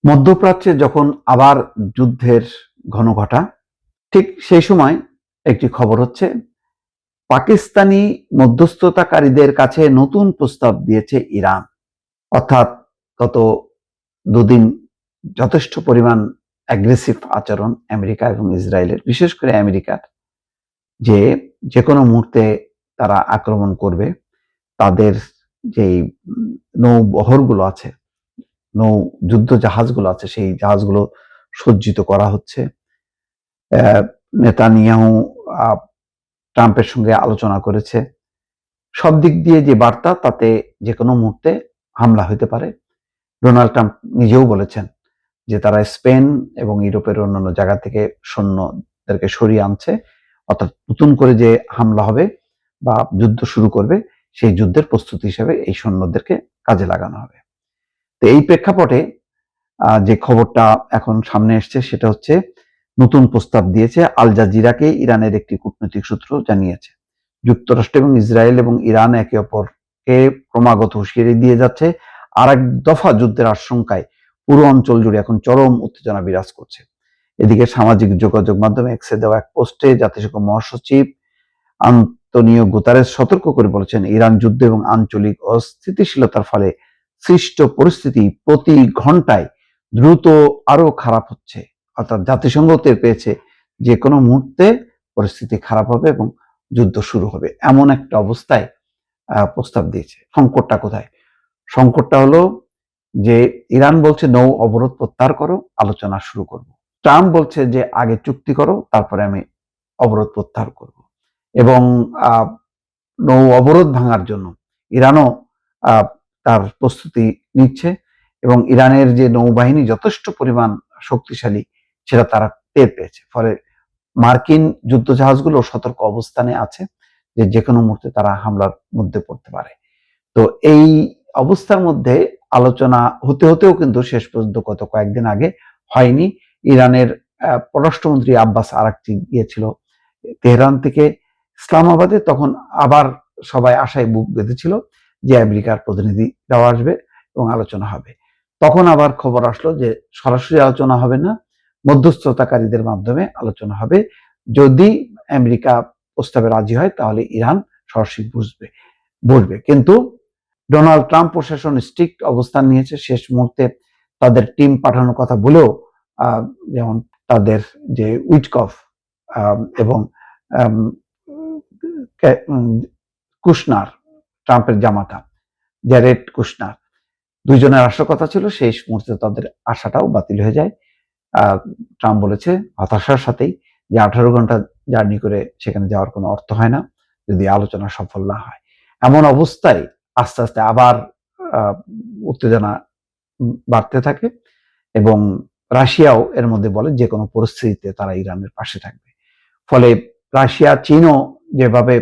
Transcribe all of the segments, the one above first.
মধ্যপ্রাচ্যে যখন আবার যুদ্ধের ঘনঘটা, ঠিক সেই সময় একটি খবর হচ্ছে পাকিস্তানি মধ্যস্থতাকারীদের কাছে নতুন প্রস্তাব দিয়েছে ইরান। অর্থাৎ গত দুদিন যথেষ্ট পরিমাণ অ্যাগ্রেসিভ আচরণ আমেরিকা এবং ইসরায়েলের, বিশেষ করে আমেরিকার, যে কোনো মুহূর্তে তারা আক্রমণ করবে। তাদের যেই নৌবহরগুলো আছে, নৌ যুদ্ধ জাহাজগুলো আছে, সেই জাহাজগুলো সজ্জিত করা হচ্ছে। নেতানিয়াহু ট্রাম্পের সঙ্গে আলোচনা করেছে। সব দিক দিয়ে যে বার্তা, তাতে যে কোনো মুহূর্তে হামলা হতে পারে। ডোনাল্ড ট্রাম্প নিজেও বলেছেন যে তারা স্পেন এবং ইউরোপের অন্যান্য জায়গা থেকে সৈন্যদেরকে সরিয়ে আনছে, অর্থাৎ নতুন করে যে হামলা হবে বা যুদ্ধ শুরু করবে, সেই যুদ্ধের প্রস্তুতি হিসেবে এই সৈন্যদেরকে কাজে লাগানো হবে। তো এই প্রেক্ষাপটে যে খবরটা এখন সামনে এসছে সেটা হচ্ছে নতুন প্রস্তাব দিয়েছে আল জাজিরাকে ইরানের একটি কূটনৈতিক সূত্র জানিয়েছে। যুক্তরাষ্ট্র এবং ইসরায়েল এবং ইরান একে অপরকে ক্রমাগত হুঁশিয়ারি দিয়ে যাচ্ছে। আর এক দফা যুদ্ধের আশঙ্কায় পুরো অঞ্চল জুড়ে এখন চরম উত্তেজনা বিরাজ করছে। এদিকে সামাজিক যোগাযোগ মাধ্যমে এক্সে দেওয়া এক পোস্টে জাতিসংঘ মহাসচিব আন্তোনিও গুতারেস সতর্ক করে বলেছেন, ইরান যুদ্ধ এবং আঞ্চলিক অস্থিতিশীলতার ফলে সৃষ্ট পরিস্থিতি প্রতি ঘন্টায় দ্রুত আরো খারাপ হচ্ছে। অর্থাৎ জাতিসংঘ টের পেয়েছে যে কোনো মুহূর্তে পরিস্থিতি খারাপ হবে এবং যুদ্ধ শুরু হবে, এমন একটা অবস্থায় প্রস্তাব দিয়েছে। সংকটটা কোথায়? সংকটটা হলো যে ইরান বলছে নৌ অবরোধ প্রত্যাহার করো, আলোচনা শুরু করব। ট্রাম্প বলছে যে আগে চুক্তি করো, তারপরে আমি অবরোধ প্রত্যাহার করব। এবং নৌ অবরোধ ভাঙার জন্য ইরানও তার প্রস্তুতি নিচ্ছে এবং ইরানের যে নৌবাহিনী যথেষ্ট পরিমাণ শক্তিশালী সেটা তারা টের পেয়েছে। ফলে মার্কিন যুদ্ধজাহাজগুলো সতর্ক অবস্থানে আছে যে কোনো মুহূর্তে তারা হামলার মধ্যে পড়তে পারে। তো এই অবস্থার মধ্যে আলোচনা হতে হতেও কিন্তু শেষ পর্যন্ত গত কয়েকদিন আগে হয়নি। ইরানের পররাষ্ট্রমন্ত্রী আব্বাস আরাকচি গিয়েছিল তেহরান থেকে ইসলামাবাদে, তখন আবার সবাই আশায় বুক বেঁধেছিল যে আমেরিকার প্রতিনিধিরাও আসবে এবং আলোচনা হবে। তখন আবার খবর আসলো যে সরাসরি আলোচনা হবে না, মধ্যস্থতাকারীদের মাধ্যমে আলোচনা হবে। যদি আমেরিকা প্রস্তাবে রাজি হয় তাহলে ইরান সরাসরি বসবে। কিন্তু ডোনাল্ড ট্রাম্প প্রশাসন স্ট্রিক্ট অবস্থান নিয়েছে। শেষ মুহূর্তে তাদের টিম পাঠানোর কথা বলেও, যেমন তাদের যে উইটকফ এবং কুশনার, ট্রাম্পের জামাতা জ্যারেড কুশনার, দুইজনের আসার কথা ছিল। শেষ মুহূর্তে তাদের আশাটাও বাতিল হয়ে যায়। ট্রাম্প বলেছে হতাশার সাথেই যে 18 ঘন্টা জার্নি করে সেখানে যাওয়ার কোনো অর্থ হয় না যদি আলোচনা সফল না হয়। এমন অবস্থায় আস্তে আস্তে আবার উত্তেজনা বাড়তে থাকে এবং রাশিয়াও এর মধ্যে বলে যে কোনো পরিস্থিতিতে তারা ইরানের পাশে থাকবে। ফলে রাশিয়া, চীনও যেভাবে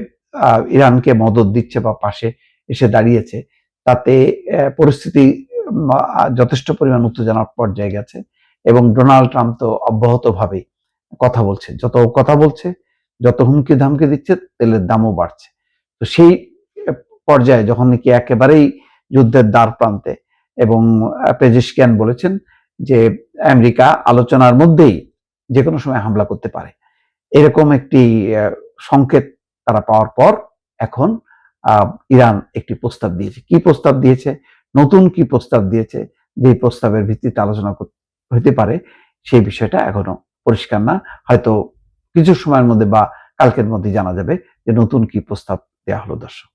ইরানকে মদদ দিচ্ছে বা পাশে এসে দাঁড়িয়েছে, তাতে পরিস্থিতি যথেষ্ট পরিমাণ উত্তেজনার পর্যায়ে গেছে। এবং ডোনাল্ড ট্রাম্প তো অব্যাহতভাবে কথা বলছে, যত কথা বলছে, যত হুমকি ধামকি দিচ্ছে, তেলের দামও বাড়ছে। তো সেই পর্যায়ে যখন নাকি একেবারেই যুদ্ধের দ্বার প্রান্তে, এবং পেজিশকিয়ান বলেছেন যে আমেরিকা আলোচনার মধ্যেই যে কোনো সময় হামলা করতে পারে, এরকম একটি সংকেত তারা পাওয়ার পর এখন ইরান একটি প্রস্তাব দিয়েছে। কি প্রস্তাব দিয়েছে? নতুন কি প্রস্তাব দিয়েছে, যে প্রস্তাবের ভিত্তিতে আলোচনা হতে পারে, সেই বিষয়টা এখনো পরিষ্কার না। হয়তো কিছু সময়ের মধ্যে বা কালকের মধ্যে জানা যাবে যে নতুন কি প্রস্তাব দেওয়া হলো। দর্শক।